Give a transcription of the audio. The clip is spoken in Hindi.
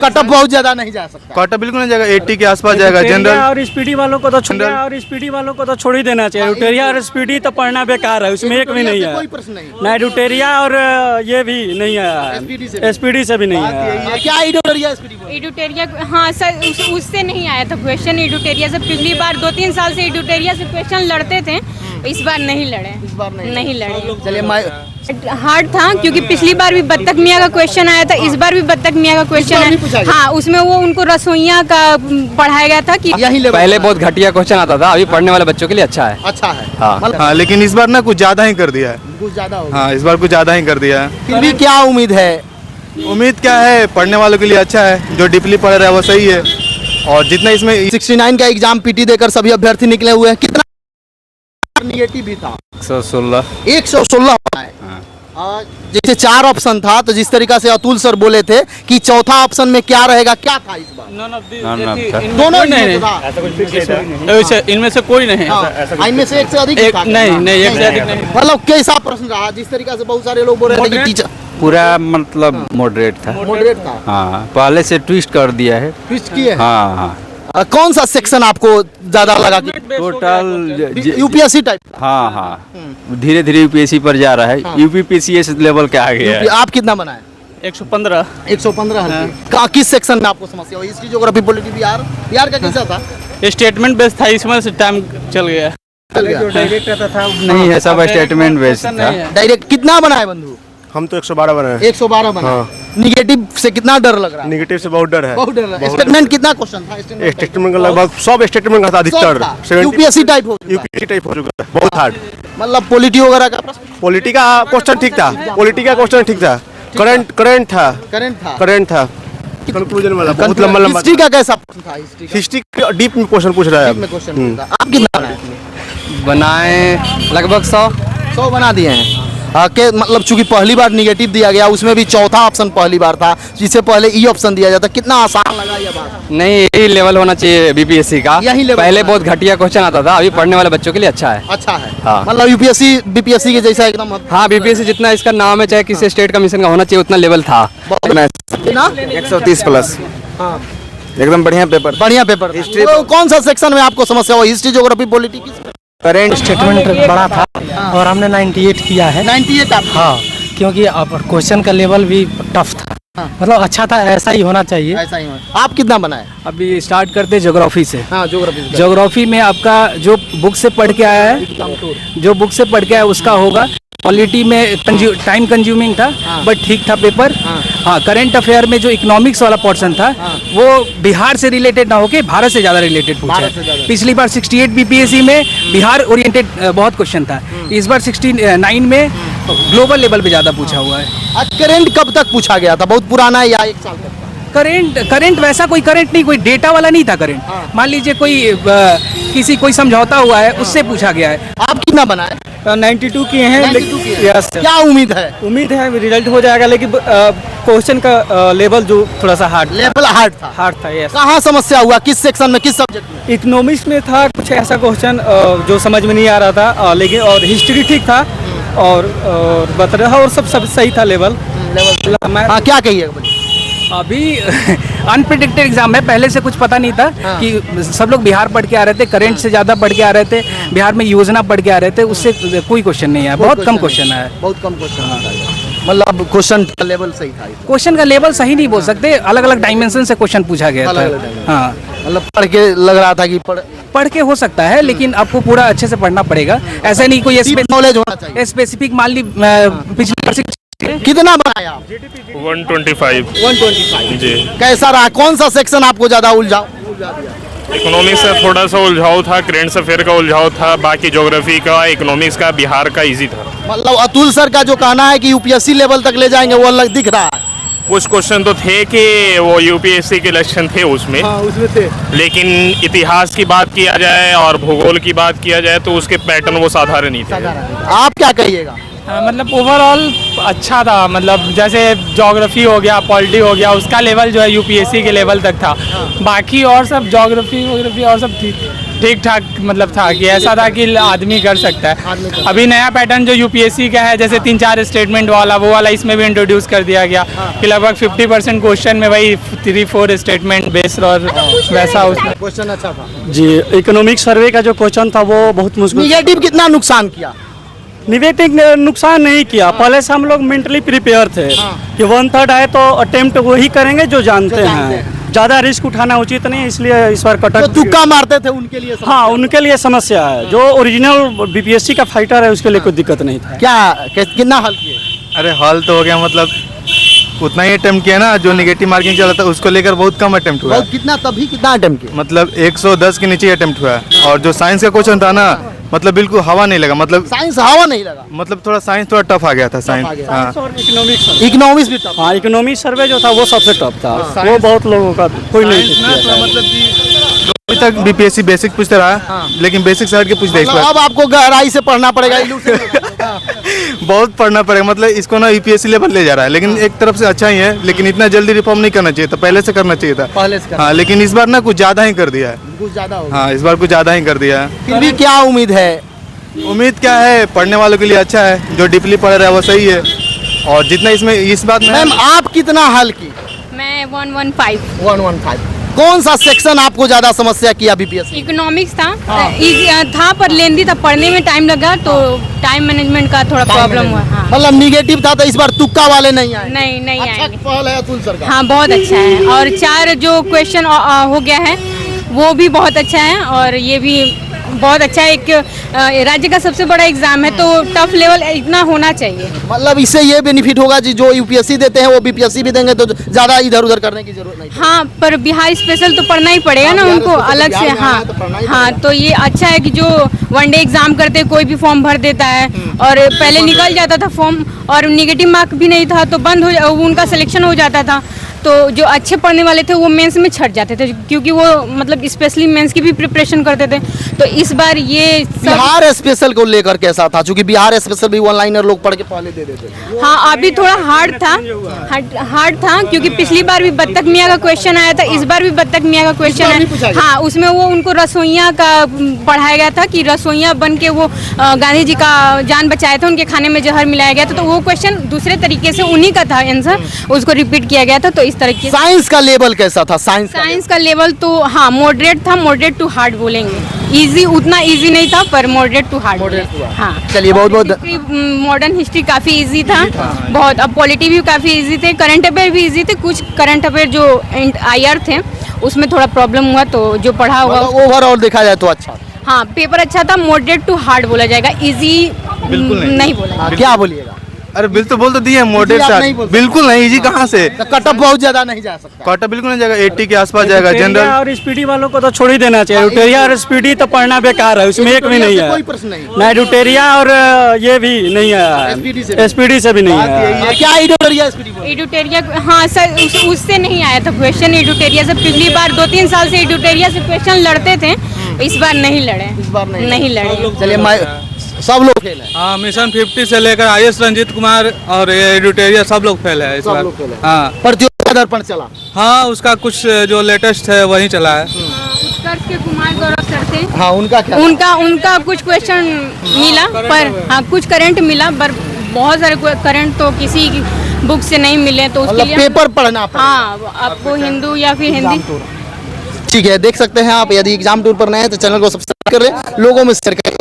कट ऑफ बहुत ज्यादा नहीं जा सकता। कट ऑफ बिल्कुल नहीं जाएगा, 80 के आसपास जाएगा। जनरल और स्पीडी वालों को तो छोड़ ही देना चाहिए। एडिटोरिया और स्पीडी तो पढ़ना बेकार है, उसमें एक भी नहीं है। कोई प्रश्न नहीं। ना एडिटोरिया और ये भी नहीं है, एसपीडी से भी नहीं है। क्या एडिटोरिया एडिटोरिया हाँ सर, उससे नहीं आया था क्वेश्चन। एडिटोरिया से पिछली बार 2-3 साल से एडिटोरिया से क्वेश्चन लड़ते थे, इस बार नहीं लड़े। इस बार नहीं लड़े। चलिए हार्ड था क्योंकि पिछली बार भी बत्तख मियाँ का क्वेश्चन आया था, इस बार भी बत्तख मियाँ का क्वेश्चन है। हाँ, उसमें वो उनको रसोइया का पढ़ाया गया था कि यही पहले बहुत घटिया क्वेश्चन आता था, अभी पढ़ने वाले बच्चों के लिए अच्छा है। अच्छा है। हाँ, लेकिन इस बार ना कुछ ज्यादा ही कर दिया है। कुछ ज्यादा हो गया। हाँ, इस बार कुछ ज्यादा ही कर दिया है। फिर भी क्या उम्मीद है? उम्मीद क्या है, पढ़ने वालों के लिए अच्छा है। जो डीपली पढ़ रहा है वो सही है। और जितना इसमें 69 का एग्जाम पीटी देकर सभी अभ्यर्थी निकले हुए हैं। कितना निगेटिव भी था? 116 है। जैसे 4 ऑप्शन था, तो जिस तरीका से अतुल सर बोले थे कि चौथा ऑप्शन में क्या रहेगा, क्या था इस बार? दोनों इनमें से कोई नहीं। इनमें से एक से अधिक था? नहीं, एक से अधिक नहीं। मतलब कैसा प्रश्न रहा? जिस तरीका से बहुत सारे लोग बोल रहे थे कि टीचर पूरा मतलब मॉडरेट था। मॉडरेट था। हाँ, पहले से ट्विस्ट कर दिया है। ट्विस्ट किए? हाँ हाँ। कौन सा सेक्शन आपको ज्यादा लगा? Total UPSC type? हाँ हाँ, धीरे धीरे यूपीएससी पर जा रहा है। यूपीपीसीएस लेवल के आ गया है। आप कितना बनाए? 115। 115 कहाँ, किस सेक्शन में आपको समस्या हुई? हिस्ट्री, ज्योग्राफी, पॉलिटी, बिहार का कैसा था? स्टेटमेंट बेस्ड था, इसमें से टाइम चल गया। डायरेक्ट था नहीं है, सब स्टेटमेंट बेस्ड था। डायरेक्ट कितना बनाए बंधु? हम तो 112 बनाए। 112 बनाए। निगेटिव से कितना डर लग रहा है? निगेटिव से बहुत डर है। बहुत डर है। स्टेटमेंट कितना क्वेश्चन था? स्टेटमेंट का लगभग सब स्टेटमेंट का था अधिकतर। यूपीएससी टाइप हो चुका है, बहुत हार्ड। मतलब पॉलिटी वगैरह का प्रश्न? पॉलिटी का क्वेश्चन ठीक था। करंट था। कंक्लूजन वाला बहुत लंबा हिस्ट्री का कैसा प्रश्न था? हिस्ट्री डीप में क्वेश्चन पूछ रहा है। आप कितना बनाए? बनाए लगभग 100 बना दिए हैं। के मतलब चूंकि पहली बार निगेटिव दिया गया, उसमें भी चौथा ऑप्शन पहली बार था, जिससे पहले ई ऑप्शन दिया जाता। कितना आसान लगा ये बात? नहीं, यही लेवल होना चाहिए बीपीएससी का। यही लेवल पहले बहुत घटिया क्वेश्चन आता था, अभी पढ़ने वाले बच्चों के लिए अच्छा है। अच्छा है। हाँ। मतलब यूपीएससी बीपीएससी के जैसा एकदम? हाँ, बीपीएससी जितना इसका नाम है, चाहे किसी स्टेट कमीशन का होना चाहिए, उतना लेवल था। 130 प्लस। एकदम बढ़िया पेपर। बढ़िया पेपर। हिस्ट्री कौन सा सेक्शन में आपको समस्या हुई? History, geography, polity? Current statement बड़ा था और हमने 98 किया है। 98 आप? हाँ, क्योंकि क्वेश्चन का लेवल भी टफ था। मतलब अच्छा था, ऐसा ही होना चाहिए। ऐसा ही होना। आप कितना बनाए? अभी स्टार्ट करते ज्योग्राफी से। हाँ, ज्योग्राफी। ज्योग्राफी में आपका जो बुक से पढ़ के आया है, उसका होगा। पॉलिटी में टाइम कंज्यूमिंग था, बट ठीक था पेपर। हाँ, करंट अफेयर में जो इकोनॉमिक्स वाला पोर्शन था, वो बिहार से रिलेटेड ना होके भारत से ज़्यादा रिलेटेड पूछा है। पिछली बार 68 बीपीएससी में बिहार ओरिएंटेड बहुत क्वेश्चन था। इस बार 69 में ग्लोबल लेवल पे ज़्यादा पूछा हुआ है। आज करंट कब तक पूछा गया था? बहुत पुराना है या 1 साल तक? करंट वैसा कोई करंट नहीं, कोई डेटा वाला नहीं था करंट। मान लीजिए कोई समझौता हुआ है, उससे पूछा गया है। आप कितना बनाए? 92 किए हैं। क्या उम्मीद है? उम्मीद है रिजल्ट हो जाएगा, लेकिन क्वेश्चन का लेवल जो थोड़ा सा हार्ड था। यस। कहाँ समस्या हुआ? किस सेक्शन में, किस सब्जेक्ट में? इकोनॉमिक्स में था कुछ ऐसा क्वेश्चन जो समझ में नहीं आ रहा था, लेकिन और हिस्ट्री ठीक था और बता रहा और सब सही था लेवल। हाँ, क्या कहिए? अभी अनप्रिडिक्टेड एग्जाम है, पहले से कुछ पता नहीं था। कि सब लोग बिहार पढ़ के आ रहे थे, करंट से ज़्यादा पढ़ के आ रहे थे, बिहार में योजना पढ़ के आ रहे थे, उससे कोई क्वेश्चन नहीं आया। बहुत कम क्वेश्चन आया। बहुत कम क्वेश्चन। मतलब क्वेश्चन का लेवल सही था? क्वेश्चन का लेवल सही नहीं बोल सकते, अलग अलग डायमेंशन से क्वेश्चन पूछा गया था। हाँ, मतलब पढ़ के लग रहा था कि पढ़ के हो सकता है, लेकिन आपको पूरा अच्छे से पढ़ना पड़ेगा। ऐसा नहीं कोई नॉलेज होना चाहिए। स्पेसिफिक मान ली पिछली कितना बनाया आप? 125 जी। कैसा रहा? कौन सा सेक्शन आपको ज्यादा उलझा? इकोनॉमिक्स से थोड़ा सा उलझाव था, करेंट अफेयर का उलझाव था, बाकी ज्योग्राफी का, इकोनॉमिक्स का, बिहार का इजी था। मतलब अतुल सर का जो कहना है कि यूपीएससी लेवल तक ले जाएंगे, वो अलग दिख रहा है। कुछ क्वेश्चन तो थे कि वो यूपीएससी के लक्षण थे उसमें। हाँ, उसमें थे। लेकिन इतिहास की बात किया जाए और भूगोल की बात किया जाए तो उसके पैटर्न वो साधारण ही थे। आप क्या कहिएगा? मतलब ओवरऑल अच्छा था। मतलब जैसे ज्योग्राफी हो गया, पॉलिटी हो गया, उसका लेवल जो है यूपीएससी के लेवल तक था। बाकी और सब ज्योग्राफी और सब ठीक। ठीक ठाक मतलब था कि ऐसा था कि आदमी कर सकता है। अभी नया पैटर्न जो यूपीएससी का है, जैसे 3-4 स्टेटमेंट वाला, वो वाला इसमें भी इंट्रोड्यूस कर दिया गया कि लगभग 50% क्वेश्चन में वही 3-4 स्टेटमेंट बेस्ड और वैसा उसमें। क्वेश्चन अच्छा था। जी, इकोनॉमिक सर्वे का जो क्वेश्चन था वो बहुत मुश्किल। निगेटिव कितना नुकसान किया? निगेटिव नुकसान नहीं किया, पहले से हम लोग मेंटली प्रिपेयर थे कि 1/3 आए तो अटेम्प्ट वही करेंगे जो जानते हैं, ज्यादा रिस्क उठाना उचित नहीं, इसलिए इस बार जो कटक। तुक्का मारते थे उनके लिए हाँ, उनके लिए समस्या है। जो ओरिजिनल बीपीएससी का फाइटर है उसके लिए कोई दिक्कत नहीं था। क्या कितना हल किए? अरे हल तो हो गया, मतलब उतना ही अटेम्प्ट किया ना, जो निगेटिव मार्किंग चला था उसको लेकर बहुत कम अटेम्प्ट हुआ है। कितना तभी कितना अटेम्प्ट किए? मतलब 110 के नीचे अटेम्प्ट हुआ है। और जो साइंस का क्वेश्चन था ना, मतलब बिल्कुल हवा नहीं लगा, मतलब साइंस हवा नहीं लगा, मतलब थोड़ा साइंस थोड़ा टफ आ गया था साइंस। हाँ, इकोनॉमिक्स भी टफ। हाँ, इकोनॉमिक सर्वे जो था वो सबसे टफ था, वो बहुत लोगों का कोई नहीं किया। मतलब कि अभी तक बीपीएससी बेसिक पूछते रहा, लेकिन बेसिक से हट के पूछते इस बार। अब आपको गहराई से पढ़ना पड़ेगा, इल्लू से। बहुत पढ़ना पड़ेगा, मतलब इसको ना यूपीएससी लेवल ले जा रहा है, लेकिन एक तरफ से अच्छा ही है, लेकिन इतना जल्दी रिफॉर्म नहीं करना चाहिए था, पहले से करना चाहिए था। पहले से करना। हाँ, लेकिन इस बार ना कुछ ज्यादा ही कर दिया है। कुछ ज्यादा हो गया। हाँ, इस बार कुछ ज्यादा ही कर दिया है। फिर भी क्या उम्मीद है? उम्मीद क्या है, पढ़ने वालों के लिए अच्छा है, जो डीपली पढ़ रहा है वो सही है। और जितना इसमें इस बात में मैम आप कितना हल की? मैं 115। 115। कौन सा सेक्शन आपको ज्यादा समस्या किया बीपीएससी? इकोनॉमिक्स था, था पर लेंदी था, पढ़ने में टाइम लगा तो टाइम मैनेजमेंट का थोड़ा प्रॉब्लम हुआ। हाँ। मतलब निगेटिव था तो इस बार तुक्का वाले नहीं आए? नहीं अच्छा आएंगे। पहल है अतुल सर का। हाँ, बहुत अच्छा है। और 4 जो क्वेश्चन हो गया है वो भी बहुत अच्छा है, और ये भी बहुत अच्छा है। एक राज्य का सबसे बड़ा एग्जाम है तो टफ लेवल इतना होना चाहिए। मतलब इससे ये बेनिफिट होगा जी, जो यूपीएससी देते हैं वो बीपीएससी भी देंगे तो ज्यादा इधर उधर करने की जरूरत नहीं। हाँ, पर बिहार स्पेशल तो पढ़ना ही पड़ेगा ना उनको अलग से। हाँ हाँ, तो ये अच्छा है कि जो वनडे एग्जाम करते हैं कोई भी फॉर्म भर देता है, और पहले निकल जाता था फॉर्म और निगेटिव मार्क भी नहीं था तो बंद हो उनका सिलेक्शन हो जाता था। तो जो अच्छे पढ़ने वाले थे वो मेंस में छट जाते थे, क्योंकि वो मतलब स्पेशली मेंस की भी प्रिपरेशन करते थे। तो इस बार ये बिहार स्पेशल को लेकर कैसा था? क्योंकि बिहार स्पेशल भी ऑनलाइनर लोग पढ़ के पहले दे देते। हाँ, अभी थोड़ा हार्ड था क्योंकि पिछली बार भी बत्तख मियाँ का क्वेश्चन आया था, इस बार भी बत्तख मियाँ का क्वेश्चन है। हाँ, उसमें वो उनको रसोइया का पढ़ाया गया था कि रसोइया बन के वो गांधी जी का जान बचाए थे, उनके खाने में जहर मिलाया गया था। तो वो क्वेश्चन दूसरे तरीके से उन्हीं का था आंसर, उसको रिपीट किया गया था। तो इस तरह की साइंस का लेवल कैसा था? साइंस का लेवल तो हाँ मॉडरेट था, मॉडरेट टू हार्ड बोलेंगे। इजी उतना इजी नहीं था पर मॉडरेट टू हार्ड। हाँ, चलिए बहुत बहुत मॉडर्न हिस्ट्री काफी इजी था बहुत। अब पॉलिटी भी काफी इजी थे, करंट अफेयर भी इजी थे। कुछ करंट अफेयर जो IR थे उसमें थोड़ा प्रॉब्लम हुआ, तो जो पढ़ा होगा ओवरऑल देखा जाए तो अच्छा। हाँ, पेपर अच्छा था। मॉडरेट टू हार्ड बोला जाएगा, इजी बिल्कुल नहीं बोला। क्या बोलिएगा? अरे बिल्कुल बोल तो दिए मॉडरेट आप नहीं से, बोलते। बिल्कुल नहीं इजी कहाँ से, कट ऑफ बहुत ज्यादा नहीं जा सकता। कट ऑफ बिल्कुल नहीं जाएगा, 80 के आसपास जाएगा। ड्यूटेरिया जनरल और स्पीडी वालों को तो छोड़ ही देना चाहिए। ड्यूटेरिया और स्पीडी तो पढ़ना बेकार है, उसमें एक भी नहीं है। कोई प्रश्न नहीं। ना ड्यूटेरिया और ये भी नहीं SPD से है, स्पीडी से भी नहीं है। क्या एडिटोरियल स्पीड बोल? एडुटेरिया, हाँ सर, उससे नहीं आया था क्वेश्चन एडुटेरिया से। पिछली बार 2-3 साल से एडुटेरिया से क्वेश्चन लड़ते थे, इस बार नहीं लड़े। इस बार नहीं लड़े। चलिए सब लोग फेल है। हाँ, मिशन 50 से लेकर IS रंजीत कुमार और एडिटोरिया सब लोग फेल है इस बार। हाँ, प्रतियोगिता दर्पण चला। हाँ, उसका कुछ जो लेटेस्ट है वही चला है। उत्कर्ष के कुमार गौरव सर थे। हाँ, उनका क्या? उनका कुछ क्वेश्चन मिला, पर हाँ कुछ करंट मिला, पर बहुत सारे करंट तो किसी बुक से नहीं मिले, तो उसके लिए पेपर पढ़ना पड़ेगा। हाँ, आपको हिंदू या फिर हिंदी। ठीक है, देख सकते हैं आप। यदि एग्जाम टूर पर नए हैं तो चैनल को सब्सक्राइब कर लें, लोगों में शेयर करें।